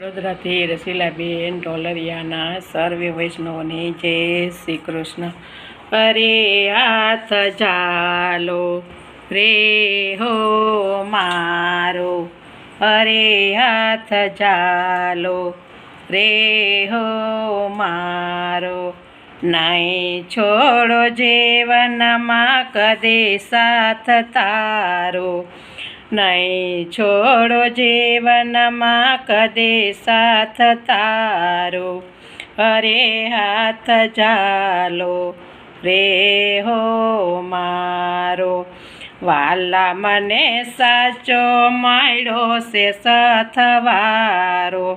વડોદરાથી રસીલાબેન ઢોલરિયાના સર્વે વૈષ્ણવને જય શ્રી કૃષ્ણ. અરે હાથ ઝાલો રે હો મારો, અરે હાથ ઝાલો રે હો મારો, નહીં છોડો જીવનમાં કદે સાથ તારો, નહીં છોડો જીવનમાં કદે સાથ તારો, અરે હાથ ઝાલો રે હો મારો. વાલા મને સાચો મળ્યો છે સથવારો,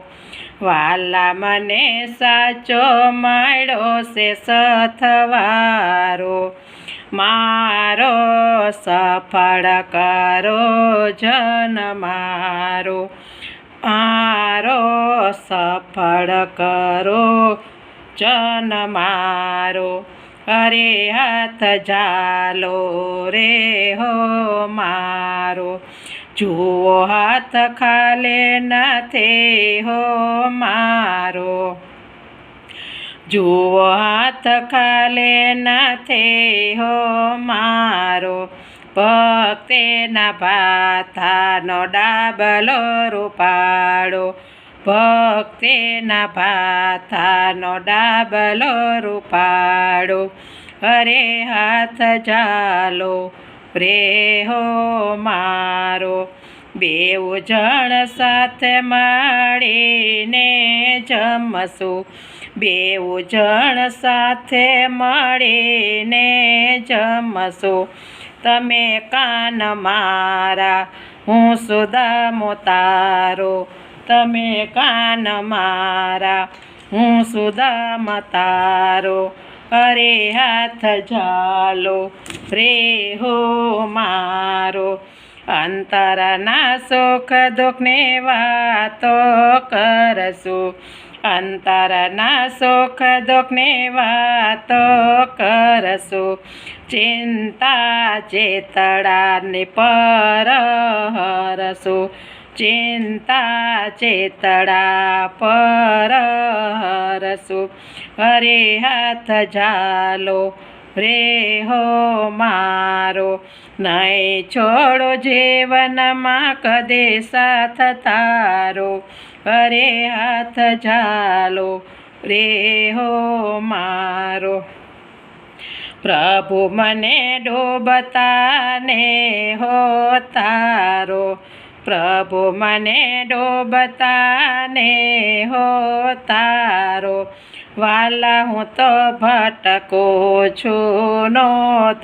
વાલા મને સાચો મળ્યો છે સથવારો, મારો સફળ કરો જન મારો, મારો સફળ કરો જન મારો, અરે હાથ ઝાલો રે હો મારો. જુઓ હાથ ખાલે નથી હો મારો, જુઓ હાથ ખાલે નથી હો મારો, ભક્તિના ભાથાનો ડાબલો રૂપાળો, ભક્તિના ભાથાનો ડાબલો રૂપાળો, અરે હાથ ઝાલો રે હો મારો. બેઉ જણ સાથે મળીને જમશું, બેઉ જણ સાથે મળીને જમશું, તમે કાન મારા હું સુદામો તારો, તમે કાન મારા હું સુદામ તારો, અરે હાથ ઝાલો રે હો મારો. અંતરના સુખ દુઃખને વાતો કરશું, અંતરના સુખ દુઃખને વાતો કરશું, ચિંતા ચેતડાને પર હરશું, ચિંતા ચેતડા પર હરશું, અરે હાથ ઝાલો રે હો મારો. નહીં છોડો જીવનમાં કદે સાથ તારો, અરે હાથ ઝાલો રે હો મારો. પ્રભુ મને ડૂબતા ને હો તારો, પ્રભુ મને ડૂબતા ને હો તારો, વાલા હું તો ભટકું છું નો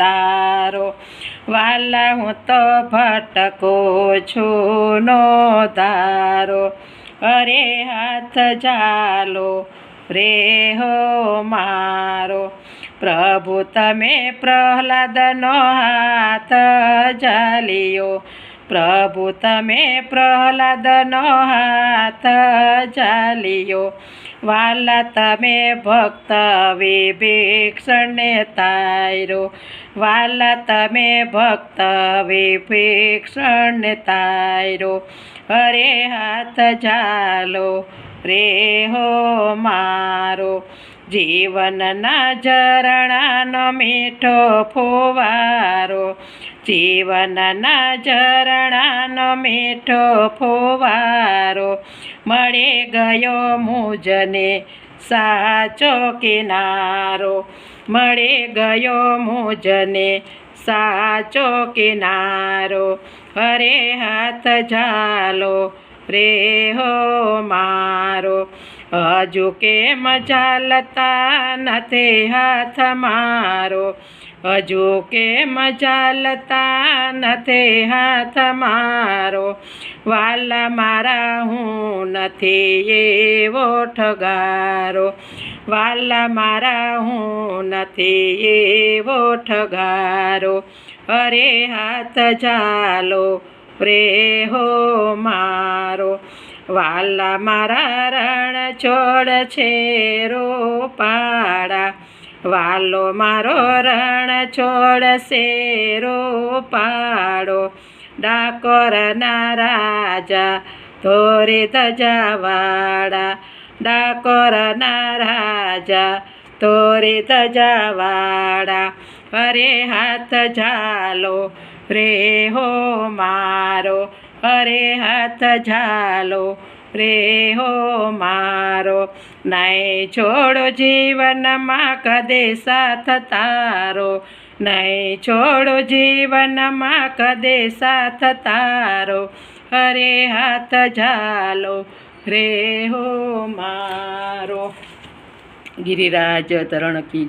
તારો, વાલા હું તો ભટકું છું નો તારો, અરે હાથ ઝાલો રે હો મારો. પ્રભુ તમે પ્રહલાદનો હાથ ઝાલ્યો, પ્રભુ તમે પ્રહલાદનો હાથ ઝાલ્યો, વાલા તમે ભક્ત વિભીષણને તાર્યો, વાલા તમે ભક્ત વિભીષણને તાર્યો, અરે હાથ ઝાલો રે હો મારો. જીવનના ઝરણાનો મીઠો ફુવારો, જીવનના ઝરણાનો મીઠો ફુવારો, મળી ગયો મુજને સાચો કિનારો, મળી ગયો મુજને સાચો કિનારો, અરે હાથ ઝાલો રે હો મારો. હજુ કેમ ઝાલતા નથી હાથ મારો, હજુ કેમ ઝાલતા નથી હાથ મારો, વાલા મારા હું નથી એવો ઠગારો, વાલા મારા હું નથી એવો ઠગારો, અરે હાથ ઝાલો રે હો મારો. વાલા મારા રણ છોડ છે રોપાળા, વાલો મારો રણ છોડ છે રોપાળો, ડાકોરના રાજા ધોરે ધજાવાળા ડાકોરના રાજા ધોરે ધજાવાળા હરે હાથ ઝાલો રે હો મારો હરે હાથ ઝાલો રે હો મારો નહીં છોડો જીવનમાં કદે સાથ તારો નહીં છોડો જીવનમાં કદે સાથ તારો હરે હાથ ઝાલો રે હો મારો. ગિરિરાજ તરણ કી જય.